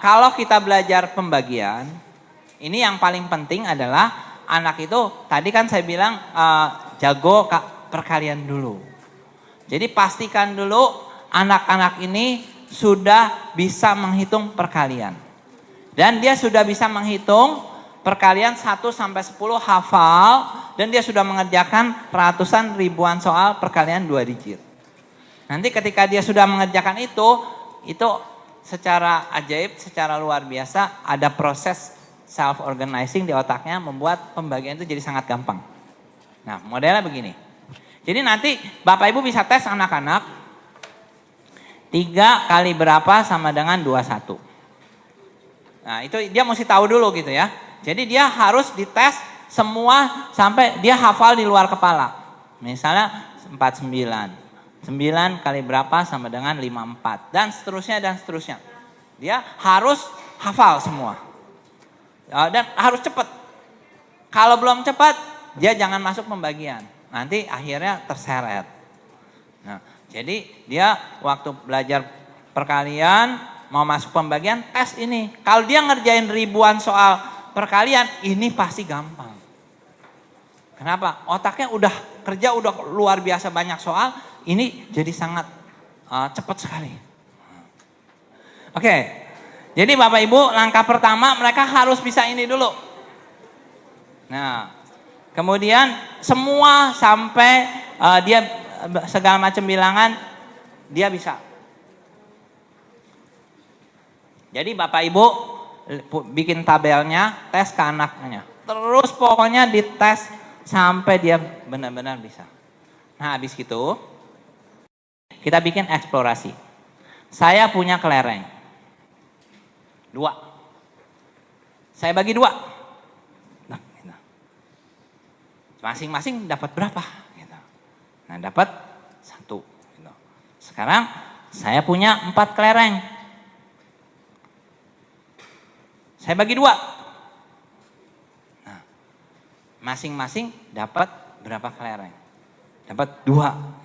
Kalau kita belajar pembagian, ini yang paling penting adalah anak itu, tadi kan saya bilang jago perkalian dulu. Jadi pastikan dulu anak-anak ini sudah bisa menghitung perkalian. Dan dia sudah bisa menghitung perkalian 1 sampai 10 hafal, dan dia sudah mengerjakan ratusan ribuan soal perkalian 2 digit. Nanti ketika dia sudah mengerjakan itu secara ajaib, secara luar biasa, ada proses self-organizing di otaknya membuat pembagian itu jadi sangat gampang. Nah, modelnya begini. Jadi nanti Bapak Ibu bisa tes anak-anak 3 kali berapa sama dengan 21. Nah, itu dia mesti tahu dulu gitu ya. Jadi dia harus dites semua sampai dia hafal di luar kepala. Misalnya 49. 9 kali berapa sama dengan 54. Dan seterusnya. Dia harus hafal semua. Dan harus cepat. Kalau belum cepat, dia jangan masuk pembagian. Nanti akhirnya terseret. Nah, jadi dia waktu belajar perkalian, mau masuk pembagian, tes ini. Kalau dia ngerjain ribuan soal perkalian, ini pasti gampang. Kenapa? Otaknya udah kerja, udah luar biasa banyak soal, ini jadi sangat cepat sekali. Oke, jadi Bapak Ibu langkah pertama mereka harus bisa ini dulu. Nah, kemudian semua sampai dia segala macam bilangan dia bisa. Jadi Bapak Ibu bikin tabelnya, tes ke anaknya. Terus pokoknya dites sampai dia benar-benar bisa. Nah, habis itu kita bikin eksplorasi. Saya punya kelereng 2. Saya bagi 2. Nah, gitu. Masing-masing dapat berapa? Gitu. Nah, dapat 1. Gitu. Sekarang saya punya 4 kelereng. Saya bagi 2. Nah, masing-masing dapat berapa kelereng? Dapat 2.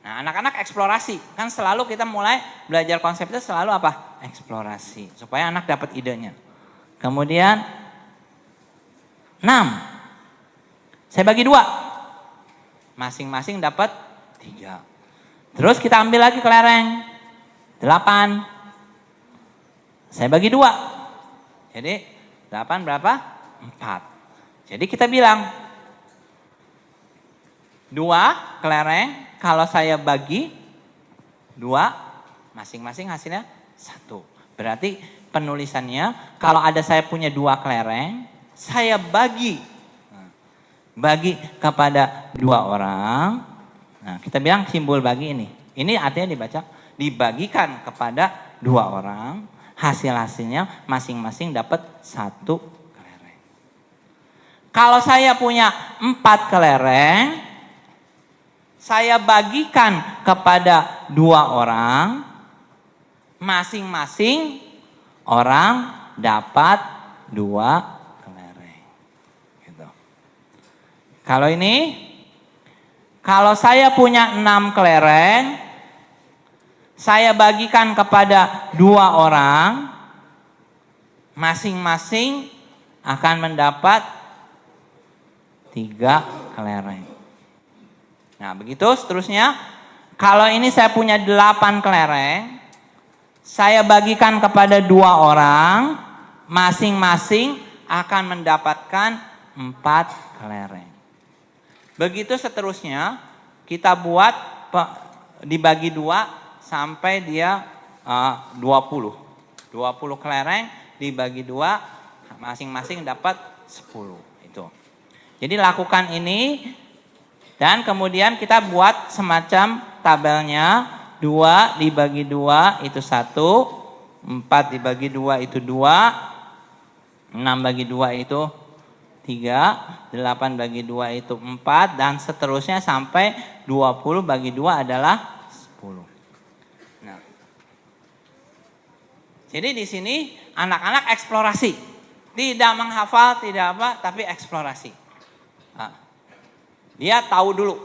Nah, anak-anak eksplorasi. Kan selalu kita mulai belajar konsep itu selalu apa? Eksplorasi. Supaya anak dapat idenya. Kemudian 6. Saya bagi 2. Masing-masing dapat 3. Terus kita ambil lagi kelereng. 8. Saya bagi 2. Jadi 8 berapa? 4. Jadi kita bilang 2 kelereng. Kalau saya bagi 2, masing-masing hasilnya 1. Berarti penulisannya, kalau ada saya punya 2 kelereng, saya bagi kepada 2 orang. Nah, kita bilang simbol bagi ini. Ini artinya dibagikan kepada 2 orang. Hasil-hasilnya masing-masing dapat 1 kelereng. Kalau saya punya 4 kelereng, saya bagikan kepada 2 orang, masing-masing orang dapat 2 kelereng. Gitu. Kalau ini, kalau saya punya 6 kelereng, saya bagikan kepada 2 orang, masing-masing akan mendapat 3 kelereng. Nah, begitu seterusnya. Kalau ini saya punya 8 kelereng, saya bagikan kepada 2 orang, masing-masing akan mendapatkan 4 kelereng. Begitu seterusnya, kita buat dibagi 2 sampai dia 20. 20 kelereng dibagi 2, masing-masing dapat 10. Itu. Jadi lakukan ini. Dan kemudian kita buat semacam tabelnya. 2 dibagi 2 itu 1. 4 dibagi 2 itu 2. 6 bagi 2 itu 3. 8 bagi 2 itu 4. Dan seterusnya sampai 20 bagi 2 adalah 10. Nah, jadi di sini anak-anak eksplorasi. Tidak menghafal, tidak apa, tapi eksplorasi. Nah, dia tahu dulu